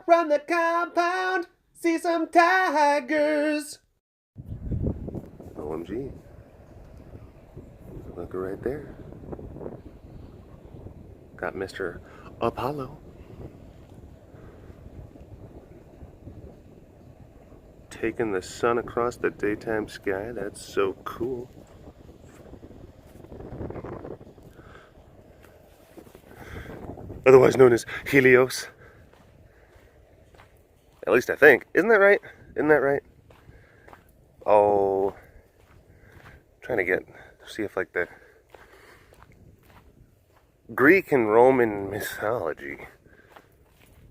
Walk around the compound, see some tigers. OMG. Look right there. Got Mr. Apollo. Taking the sun across the daytime sky. That's so cool. Otherwise known as Helios. At least I think. Isn't that right? Isn't that right? Oh. Trying to see if like the Greek and Roman mythology.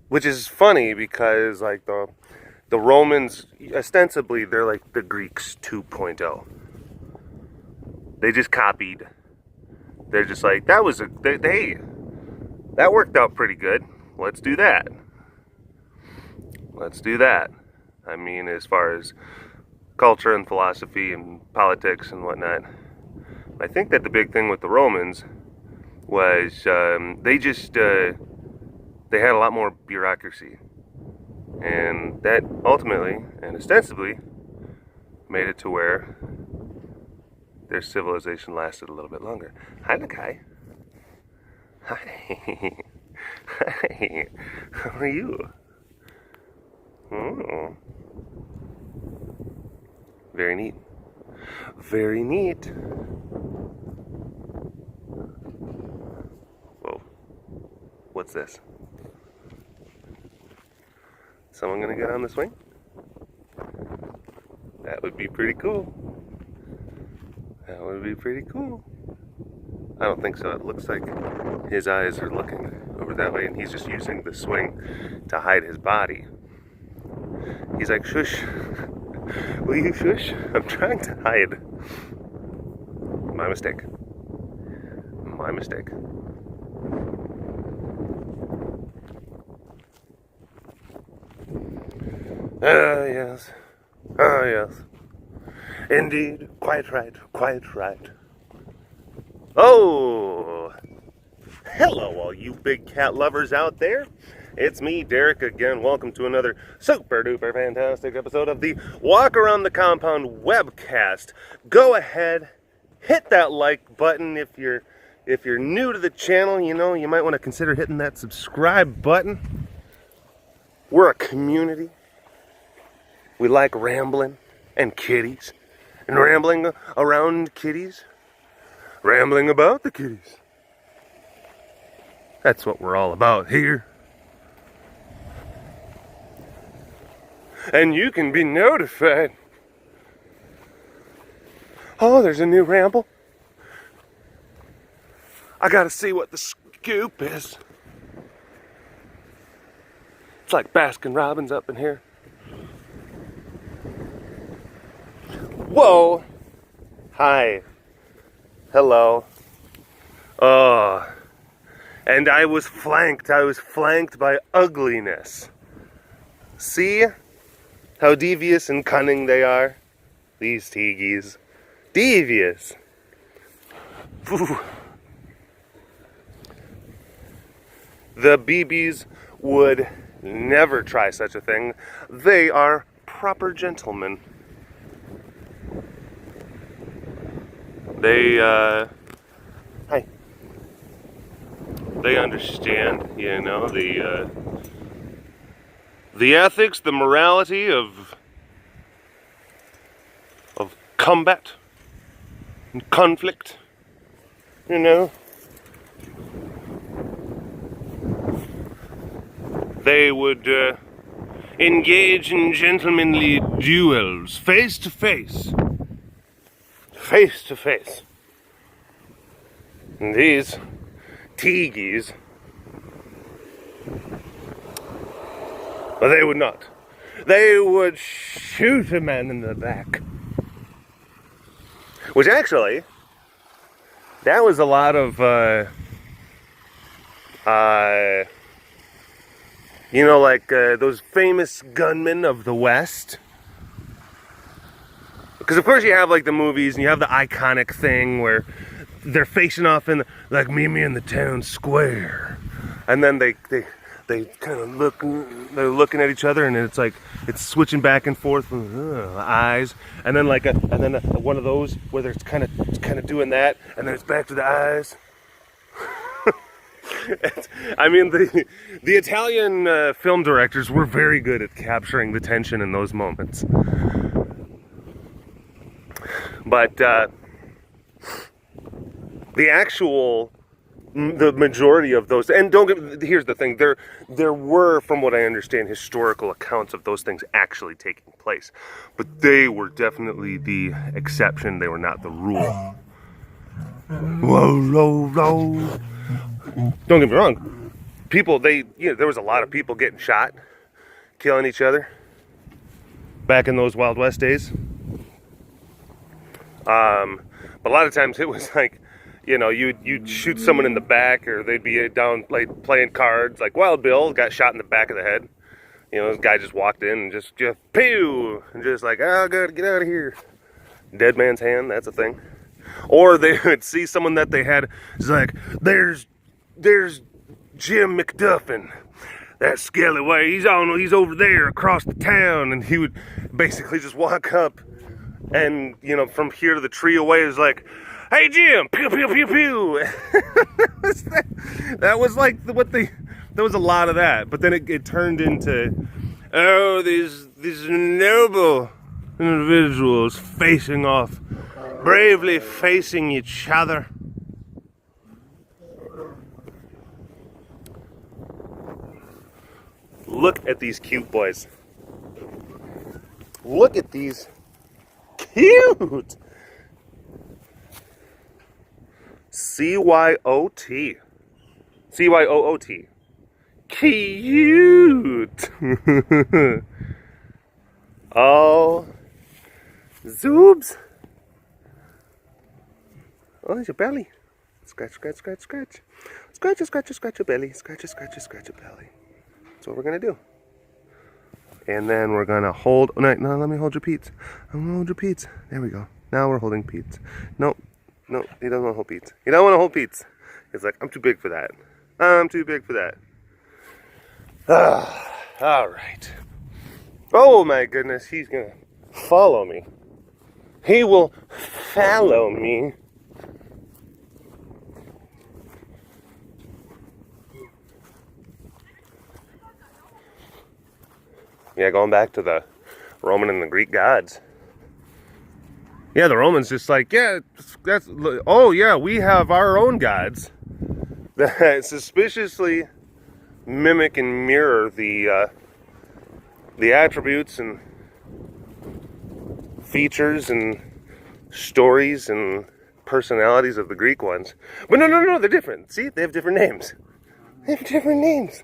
Which is funny because like the Romans, ostensibly, they're like the Greeks 2.0. They just copied. They're just like, that worked out pretty good. Let's do that. Let's do that. I mean, as far as culture and philosophy and politics and whatnot. I think that the big thing with the Romans was they had a lot more bureaucracy. And that ultimately and ostensibly made it to where their civilization lasted a little bit longer. Hi, Lakai. Hi. Hi. How are you? Oh. Very neat. Very neat. Whoa. What's this? Someone gonna get on the swing? That would be pretty cool. That would be pretty cool. I don't think so. It looks like his eyes are looking over that way and he's just using the swing to hide his body. He's like, shush. Will you shush? I'm trying to hide. My mistake. My mistake. Ah, yes. Ah, yes. Indeed. Quite right. Quite right. Oh! Hello, all you big cat lovers out there. It's me, Derek, again. Welcome to another super duper fantastic episode of the Walk Around the Compound webcast. Go ahead, hit that like button if you're new to the channel. You know, you might want to consider hitting that subscribe button. We're a community. We like rambling and kitties, and rambling around kitties, rambling about the kitties. That's what we're all about here. And you can be notified. Oh, there's a new ramble. I gotta see what the scoop is. It's like Baskin Robbins up in here. Whoa! Hi. Hello. Oh. And I was flanked by ugliness. See how devious and cunning they are? These teegees. Devious. Whew. The beebees would never try such a thing. They are proper gentlemen. They understand, you know, the ethics, the morality of combat and conflict, you know. They would engage in gentlemanly duels, face to face. Face to face. And these teegees, well, they would not. They would shoot a man in the back. Which actually, that was a lot of, you know, like those famous gunmen of the West. Because of course you have like the movies and you have the iconic thing where they're facing off in like meet me in the town square, and then they they kind of they're looking at each other, and it's like it's switching back and forth from eyes, and then one of those where it's kind of doing that, and then it's back to the eyes. I mean, the Italian film directors were very good at capturing the tension in those moments. But the majority of those, and here's the thing, there were, from what I understand, historical accounts of those things actually taking place, but they were definitely the exception. They were not the rule. Whoa, whoa, whoa. Don't get me wrong, there was a lot of people getting shot, killing each other back in those Wild West days. But a lot of times it was like, you'd shoot someone in the back, or they'd be down like playing cards. Like Wild Bill got shot in the back of the head. This guy just walked in and just pew, and just like, oh, gotta get out of here. Dead man's hand, that's a thing. Or they would see someone that they had. It's like, there's Jim McDuffin, that scallywag. He's over there across the town, and he would basically just walk up, and from here to the tree away is like, hey Jim, pew pew pew pew. That was like there was a lot of that, but then it turned into, oh, these noble individuals facing off, bravely facing each other. Look at these cute boys. Look at these cute. CYOT. CYOOT. Cute. Oh, zoobs. Oh, there's your belly. Scratch, scratch, scratch, scratch. Scratch, scratch, scratch your belly. Scratch, scratch, scratch your belly. That's what we're gonna do. And then we're gonna hold. No, let me hold your Pete's. I'm gonna hold your Pete's. There we go. Now we're holding Pete's. Nope. No, he doesn't want to hold Pete's. He don't want to hold Pete's. He's like, I'm too big for that. I'm too big for that. All right. Oh my goodness, he's gonna follow me. He will follow me. Yeah, going back to the Roman and the Greek gods. Yeah, the Romans just like, yeah, we have our own gods that suspiciously mimic and mirror the attributes and features and stories and personalities of the Greek ones. But no, they're different. See, they have different names. They have different names.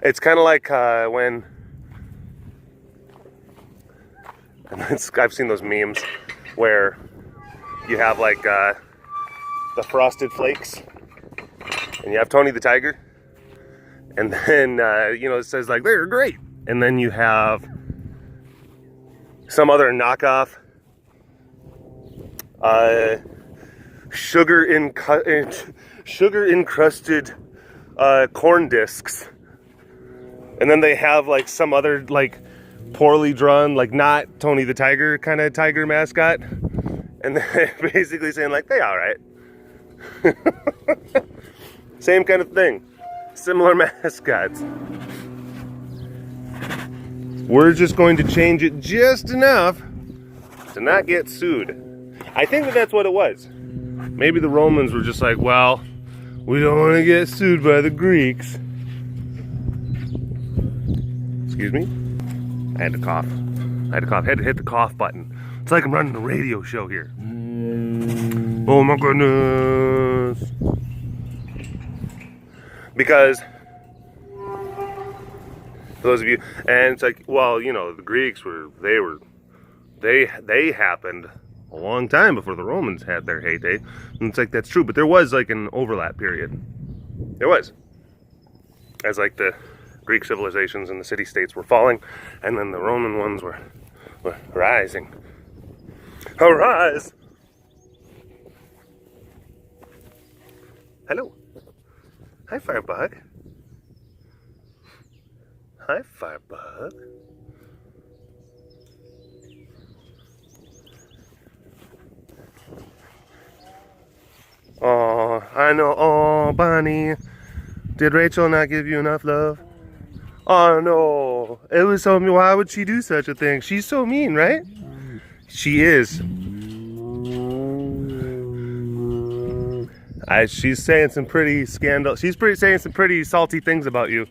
It's kind of like when I've seen those memes where you have like the Frosted Flakes, and you have Tony the Tiger, and then it says like they're great, and then you have some other knockoff sugar encrusted corn discs. And then they have like some other like poorly drawn, like not Tony the Tiger kind of tiger mascot. And they're basically saying like, they all right. Same kind of thing. Similar mascots. We're just going to change it just enough to not get sued. I think that's what it was. Maybe the Romans were just like, well, we don't want to get sued by the Greeks. Excuse me? I had to cough. Had to hit the cough button. It's like I'm running a radio show here. Oh my goodness. Because, for those of you, and it's like, well, the Greeks they happened a long time before the Romans had their heyday. And it's like, that's true, but there was like an overlap period. There was. As like the Greek civilizations and the city-states were falling, and then the Roman ones were rising. Arise! Hello. Hi, Firebug. Hi, Firebug. Oh, I know. Oh, Bonnie. Did Rachel not give you enough love? Oh, no. It was so mean. Why would she do such a thing? She's so mean, right? She is. She's saying some pretty scandal. She's saying some pretty salty things about you.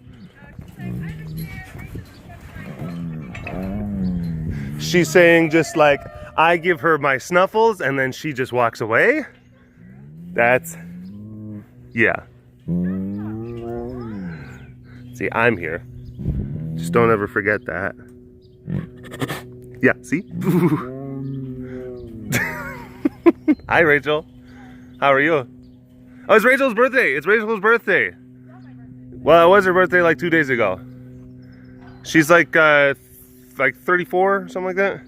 She's saying just like, I give her my snuffles and then she just walks away. That's, yeah. See, I'm here. Just don't ever forget that. Yeah, see? Hi, Rachel. How are you? Oh, it's Rachel's birthday. It's Rachel's birthday. Well, it was her birthday like 2 days ago. She's like 34, something like that.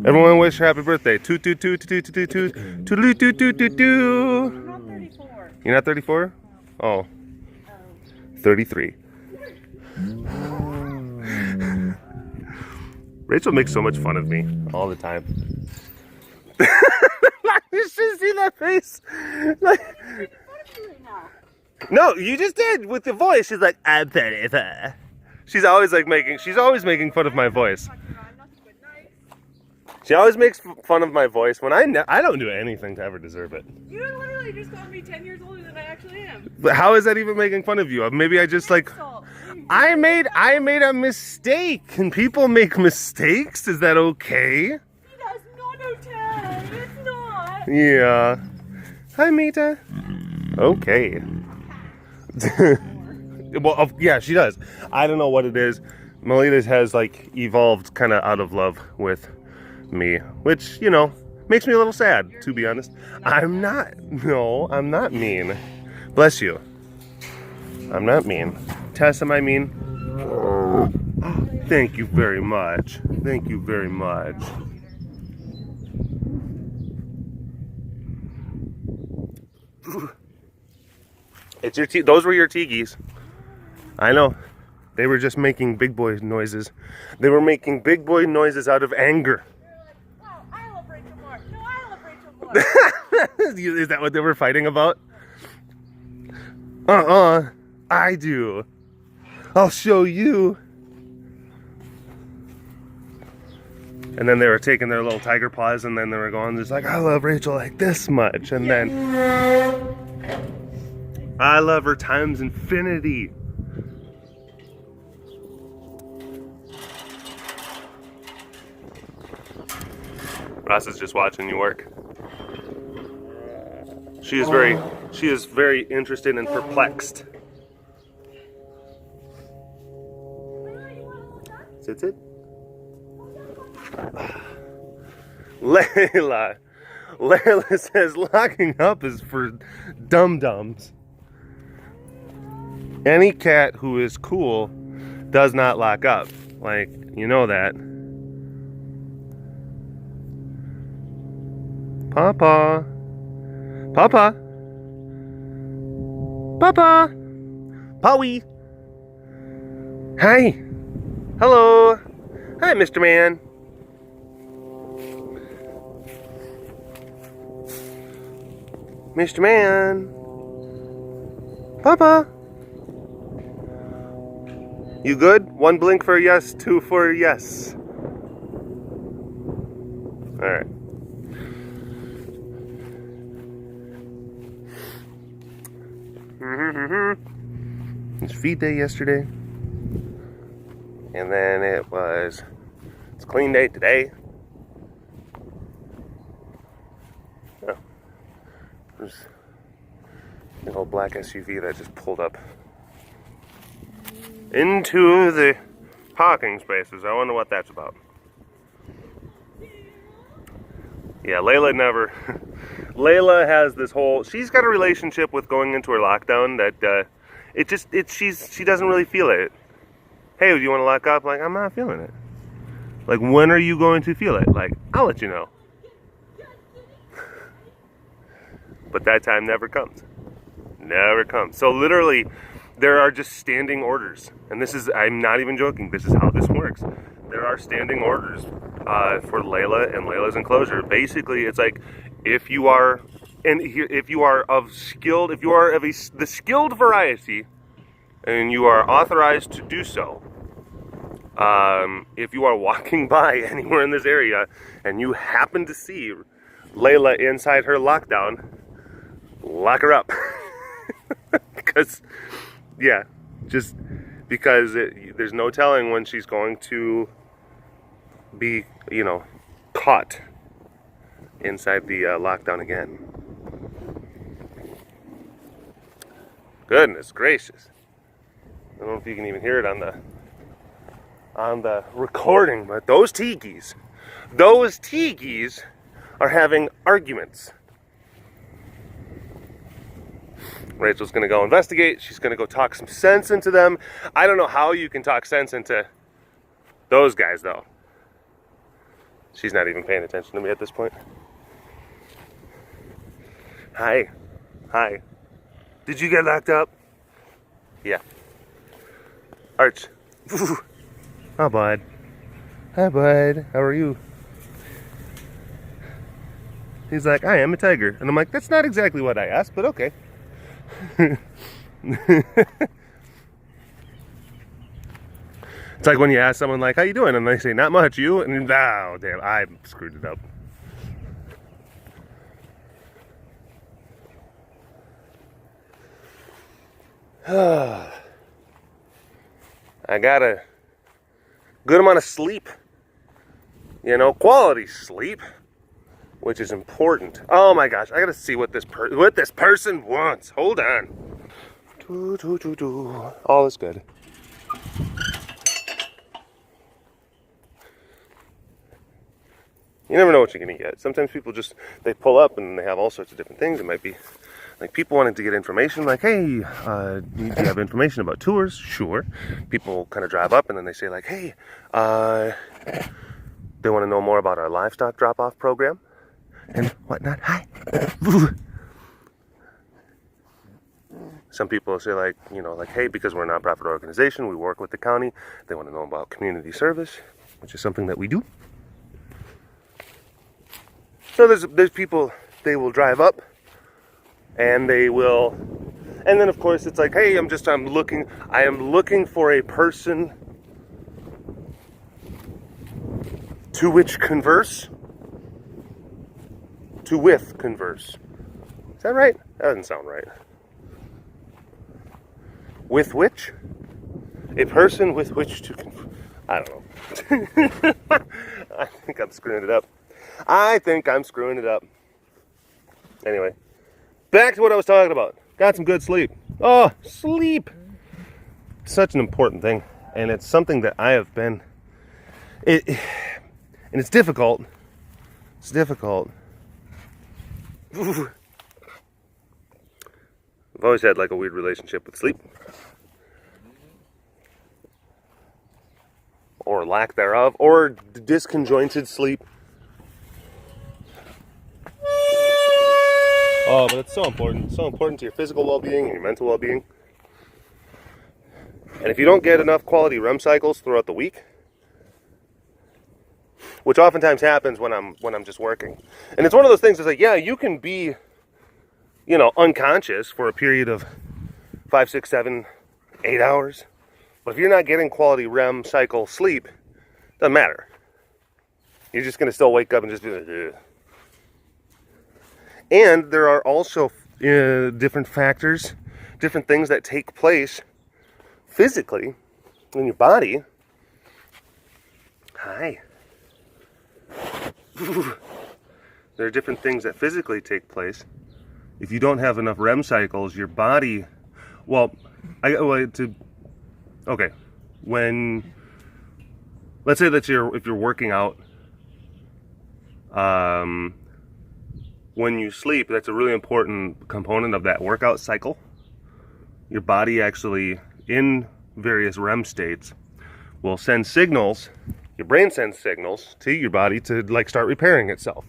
Everyone wish her happy birthday. Toot toot toot toot toot toot toot toot toot toot toot toot. I'm not 34. You're not 34? Oh. 33. Rachel makes so much fun of me all the time. You should see that face. Like, no, you just did with the voice. She's like, I'm 34. She's always making fun of my voice. She always makes fun of my voice when I don't do anything to ever deserve it. You literally just called me 10 years older than I actually am. But how is that even making fun of you? Maybe I just like, I made a mistake, and people make mistakes. Is that okay? It does not okay. It's not. Yeah. Hi, Mika. Okay. Well, yeah, she does. I don't know what it is. Melita has like evolved kind of out of love with me, which, you know, makes me a little sad, to be honest. I'm not mean. Bless you. I'm not mean. Tess, am I mean? Thank you very much. Thank you very much. It's your those were your teegees. I know. They were just making big boy noises. They were making big boy noises out of anger. Wow, I love Rachel more. No, I love Rachel more. Is that what they were fighting about? I do. I'll show you. And then they were taking their little tiger paws, and then they were going just like, I love Rachel like this much. And then I love her times infinity. Ross is just watching you work. She is very interested and perplexed. Sit. Layla says locking up is for dum-dums. Any cat who is cool does not lock up. Like, you know that. Papa. Powie. Hi. Hello. Hi, Mr. Man. Mr. Man. Papa. You good? 1 blink for yes, 2 for yes. Alright. It's feed day yesterday. And then it's clean day today. Oh. There's an old black SUV that just pulled up into the parking spaces. I wonder what that's about. Yeah, Layla never. Layla has this whole. She's got a relationship with going into her lockdown that she doesn't really feel it. Hey, do you want to lock up? Like, I'm not feeling it. Like, when are you going to feel it? Like, I'll let you know. But that time never comes. Never comes. So literally, there are just standing orders. And this is, I'm not even joking, this is how this works. There are standing orders for Layla and Layla's enclosure. Basically, it's like, if you are of the skilled variety, and you are authorized to do so, if you are walking by anywhere in this area and you happen to see Layla inside her lockdown, lock her up. Because, yeah, just because there's no telling when she's going to be, caught inside the lockdown again. Goodness gracious. I don't know if you can even hear it on the recording, but those teegees are having arguments. Rachel's gonna go investigate. She's gonna go talk some sense into them. I don't know how you can talk sense into those guys, though. She's not even paying attention to me at this point. Hi. Did you get locked up? Yeah. Arch. Oh, bud. Hi, bud. How are you? He's like, I am a tiger. And I'm like, that's not exactly what I asked, but okay. It's like when you ask someone like, how you doing? And they say, not much, you? And oh, damn, I screwed it up. I got a good amount of sleep, quality sleep, which is important. Oh my gosh, I gotta see what this person wants. Hold on. All is good. You never know what you're gonna get. Sometimes people they pull up and they have all sorts of different things. It might be like people wanting to get information, like, hey, do you have information about tours? Sure. People kind of drive up and then they say, like, hey, they want to know more about our livestock drop-off program and whatnot. Hi. Some people say, like, hey, because we're a nonprofit organization, we work with the county. They want to know about community service, which is something that we do. So there's people, they will drive up. And they will, and then of course it's like, hey, I am looking for a person to converse. Is that right? That doesn't sound right. With which? A person with which to converse. I don't know. I think I'm screwing it up. Anyway. Back to what I was talking about. Got some good sleep. Oh, sleep! Such an important thing. And it's something that I have been... and it's difficult. It's difficult. I've always had like a weird relationship with sleep. Or lack thereof. Or disconjointed sleep. Oh, but it's so important. So important to your physical well-being and your mental well-being. And if you don't get enough quality REM cycles throughout the week, which oftentimes happens when I'm just working. And it's one of those things that's like, yeah, you can be, unconscious for a period of 5, 6, 7, 8 hours. But if you're not getting quality REM cycle sleep, it doesn't matter. You're just going to still wake up and just be like, ugh. And there are also different factors, different things that take place physically in your body. Hi. There are different things that physically take place. If you don't have enough REM cycles, your body, let's say that if you're working out, when you sleep, that's a really important component of that workout cycle. Your body actually, in various REM states, will send signals, your brain sends signals to your body to like start repairing itself.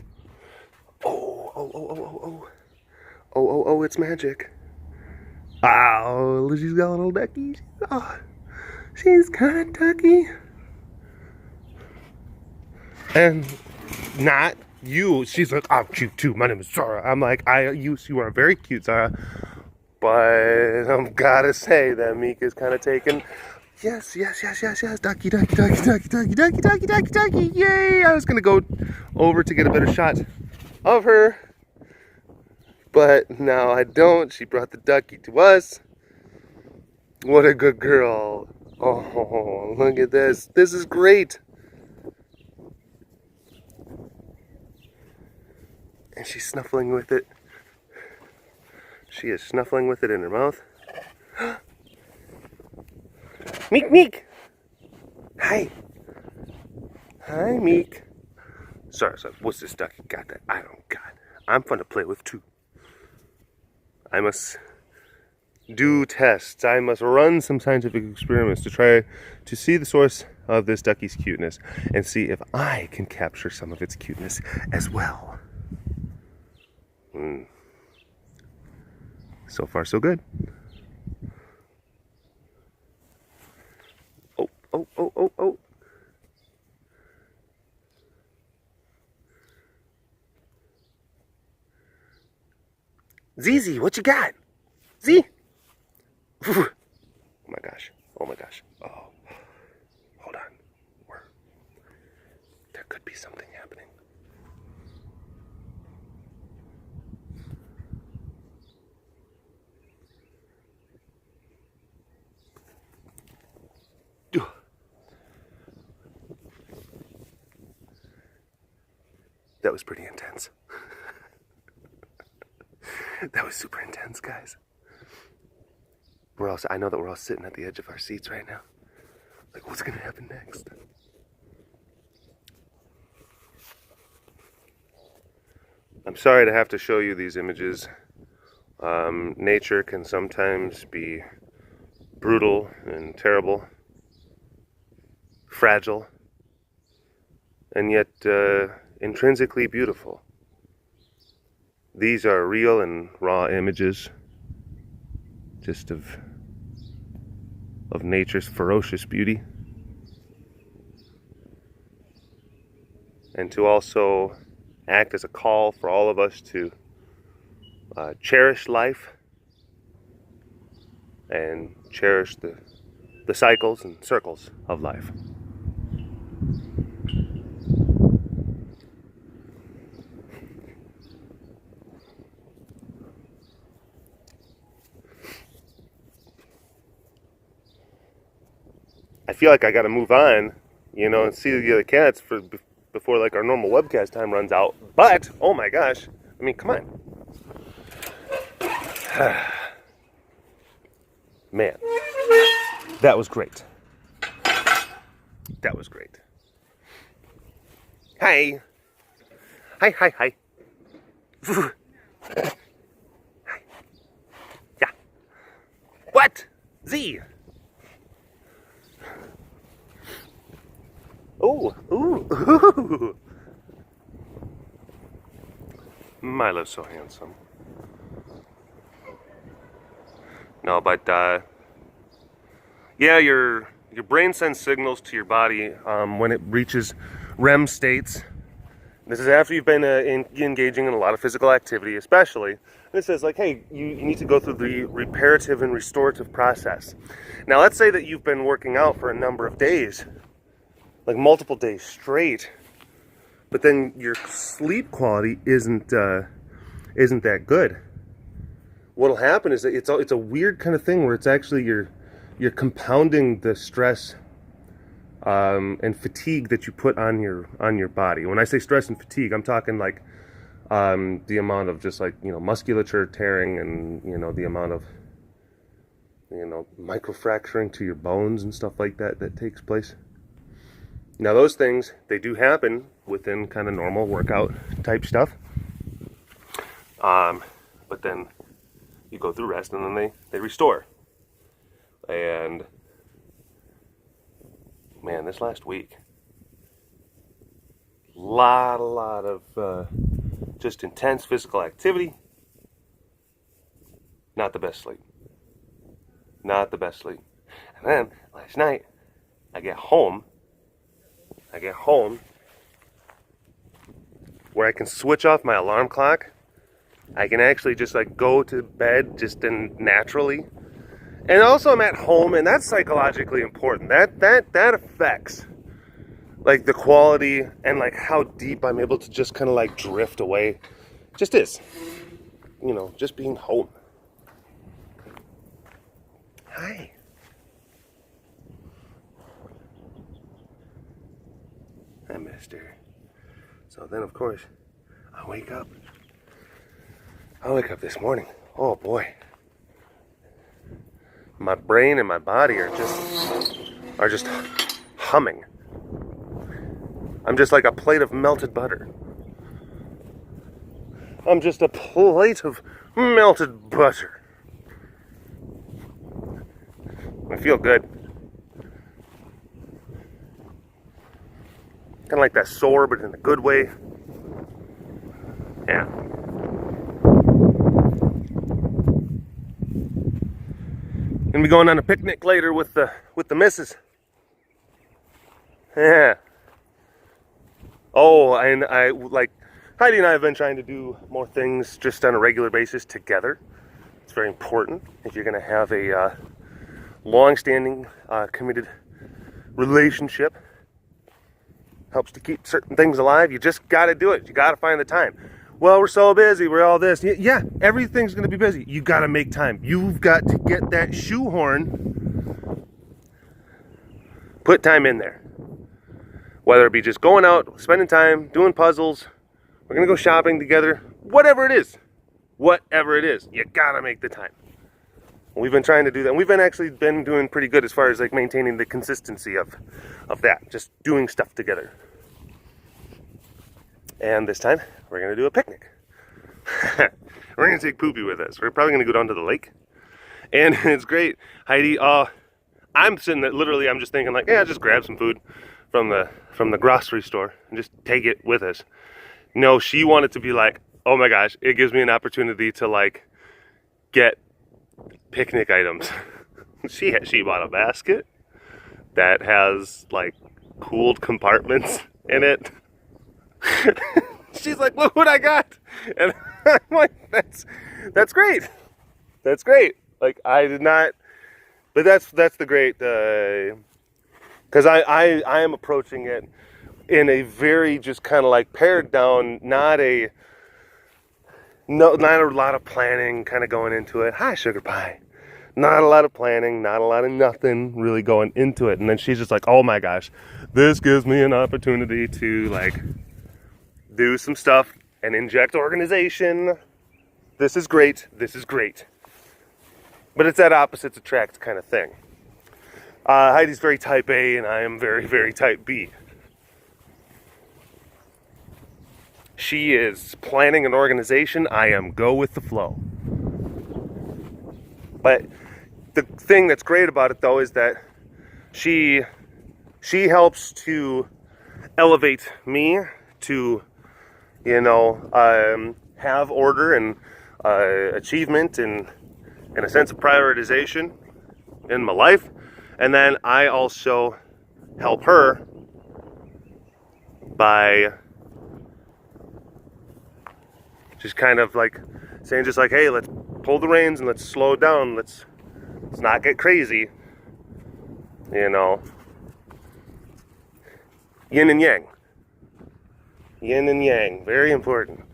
Oh, it's magic. Oh, she's got a little ducky. Oh, she's got a ducky. And not you. She's like, I'm cute too. My name is Zara. I'm like, you are very cute, Zara. But I'm gotta say that Mika's kind of taken. Yes. Ducky. Yay! I was gonna go over to get a better shot of her, but now I don't. She brought the ducky to us. What a good girl. Oh, look at this. This is great. And she's snuffling with it. She is snuffling with it in her mouth. Meek. Hi, Meek. Sorry. What's this ducky got that I don't got? I'm fun to play with too. I must do tests. I must run some scientific experiments to try to see the source of this ducky's cuteness and see if I can capture some of its cuteness as well. So far, so good. Oh. Zizi, what you got? Z? Oh my gosh. Oh, hold on. There could be something happening. That was pretty intense. That was super intense, guys. I know that we're all sitting at the edge of our seats right now. Like, what's gonna happen next? I'm sorry to have to show you these images. Nature can sometimes be brutal and terrible, fragile, and yet intrinsically beautiful. These are real and raw images just of nature's ferocious beauty. And to also act as a call for all of us to cherish life and cherish the cycles and circles of life. I feel like I gotta move on, and see the other cats before like our normal webcast time runs out. But, oh my gosh, I mean, come on. Man, that was great. Hi. Hi. Yeah. What? Z. Ooh. Milo's so handsome. No, but yeah, your brain sends signals to your body when it reaches REM states. This is after you've been engaging in a lot of physical activity, especially. And it says like, hey, you need to go through the reparative and restorative process. Now, let's say that you've been working out for a number of days, like multiple days straight, but then your sleep quality isn't that good. What'll happen is that it's a weird kind of thing where it's actually you're compounding the stress and fatigue that you put on your body. When I say stress and fatigue, I'm talking like the amount of just like musculature tearing and the amount of microfracturing to your bones and stuff like that takes place. Now those things, they do happen within kind of normal workout type stuff. But then you go through rest and then they restore. And man, this last week, lot of just intense physical activity. Not the best sleep. Not the best sleep. And then last night, I get home where I can switch off my alarm clock. I can actually just like go to bed just naturally. And also I'm at home, and that's psychologically important. That affects like the quality and like how deep I'm able to just kind of like drift away. Just is. You know, just being home. Hi. Hi, mister. So then, of course, I wake up this morning. Oh, boy. My brain and my body are just humming. I'm just like a plate of melted butter. I'm just a plate of melted butter. I feel good. Kind of like that sore, but in a good way. Yeah. Gonna be going on a picnic later with the missus. Yeah. Oh, and I like Heidi and I have been trying to do more things just on a regular basis together. It's very important if you're gonna have a long-standing, committed relationship. Helps to keep certain things alive. You just got to do it. You got to find the time. Well, we're so busy. We're all this. Yeah, everything's going to be busy. You got to make time. You've got to get that shoehorn. Put time in there. Whether it be just going out, spending time, doing puzzles. We're going to go shopping together. Whatever it is. Whatever it is. You got to make the time. We've been trying to do that. And we've been doing pretty good as far as like maintaining the consistency of that. Just doing stuff together. And this time, we're going to do a picnic. We're going to take Poopy with us. We're probably going to go down to the lake. And it's great. Heidi, I'm sitting there, literally, I'm just thinking like, yeah, just grab some food from the grocery store and just take it with us. No, she wanted to be like, oh my gosh, it gives me an opportunity to like get picnic items. She bought a basket that has like cooled compartments in it. She's like, look what I got. And I'm like, that's great. That's great. Like I did not, but that's the great, because I am approaching it in a very just kind of like pared down, not a lot of planning kind of going into it. Hi, sugar pie. Not a lot of planning, not a lot of nothing really going into it. And then she's just like, oh my gosh, this gives me an opportunity to like do some stuff and inject organization. This is great. This is great. But it's that opposites attract kind of thing. Heidi's very type A and I am very, very type B. She is planning an organization. I am go with the flow. But the thing that's great about it, though, is that she helps to elevate me to, have order and achievement and a sense of prioritization in my life. And then I also help her by just kind of like saying just like, hey, let's pull the reins and let's slow down. Let's not get crazy. Yin and yang. Yin and yang. Very important.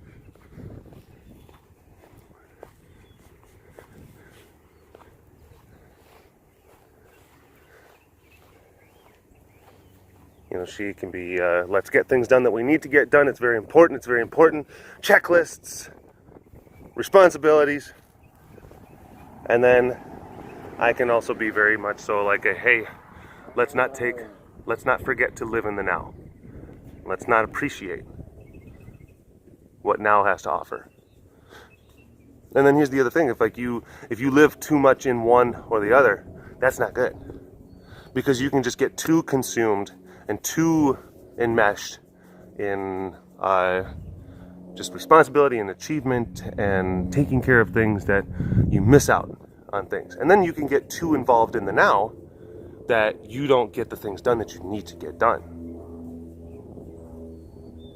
She can be, let's get things done that we need to get done. It's very important. It's very important. Checklists, responsibilities. And then I can also be very much so like hey, let's not forget to live in the now. Let's not appreciate what now has to offer. And then here's the other thing. If you live too much in one or the other, that's not good. Because you can just get too consumed and too enmeshed in just responsibility and achievement and taking care of things that you miss out on things. And then you can get too involved in the now that you don't get the things done that you need to get done.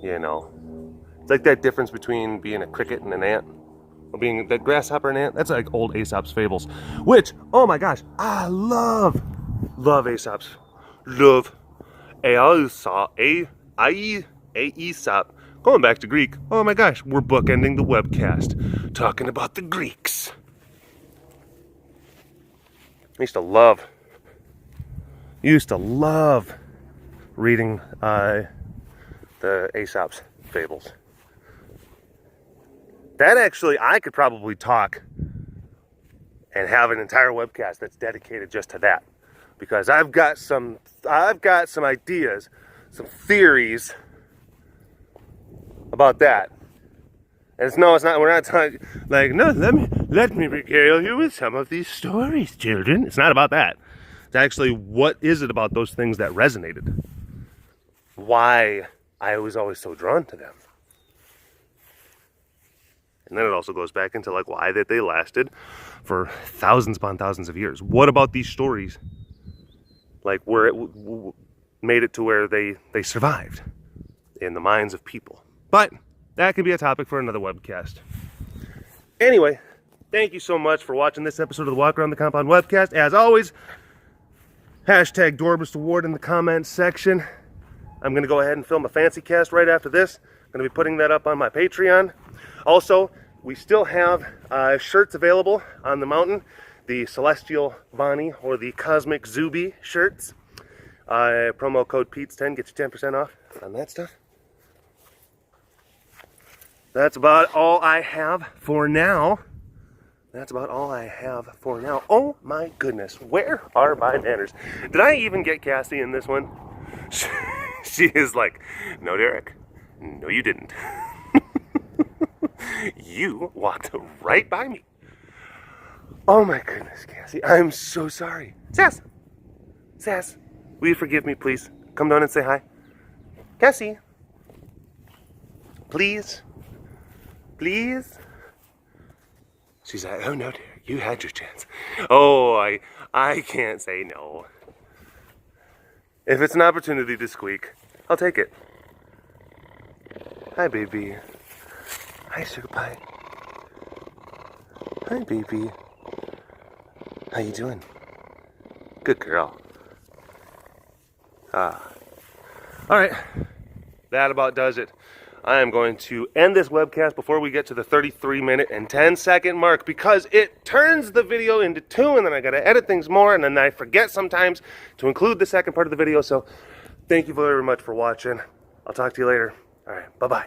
You know, it's like that difference between being a cricket and an ant, or being the grasshopper and ant. That's like old Aesop's Fables, which, oh my gosh, I love Aesop's. Love Aesop. Going back to Greek, oh my gosh, we're bookending the webcast, talking about the Greeks. I used to love reading the Aesop's Fables. That actually, I could probably talk and have an entire webcast that's dedicated just to that, because I've got some ideas, some theories about that. And it's not, we're not talking, like, no, let me regale you with some of these stories, children. It's not about that. It's actually, what is it about those things that resonated? Why I was always so drawn to them. And then it also goes back into, like, why that they lasted for thousands upon thousands of years. What about these stories, like, where it made it to where they survived in the minds of people? But that could be a topic for another webcast. Anyway, thank you so much for watching this episode of the Walk Around the Compound webcast. As always, hashtag Dorbus Award in the comments section. I'm going to go ahead and film a Fancycast right after this. I'm going to be putting that up on my Patreon. Also, we still have shirts available on the mountain. The Celestial Bonnie or the Cosmic Zuby shirts. Promo code PETES10 gets you 10% off on that stuff. That's about all I have for now. Oh my goodness, where are my manners? Did I even get Cassie in this one? She is like, no, Derek, no, you didn't. You walked right by me. Oh my goodness, Cassie, I'm so sorry. Sass, will you forgive me, please? Come down and say hi. Cassie, please. She's like, oh no, dear, you had your chance. Oh, I can't say no. If it's an opportunity to squeak, I'll take it. Hi, baby. Hi, sugar pie. Hi, baby. How you doing? Good girl. All right, that about does it. I am going to end this webcast before we get to the 33-minute and 10-second mark, because it turns the video into 2, and then I gotta edit things more, and then I forget sometimes to include the second part of the video. So thank you very much for watching. I'll talk to you later. All right, bye-bye.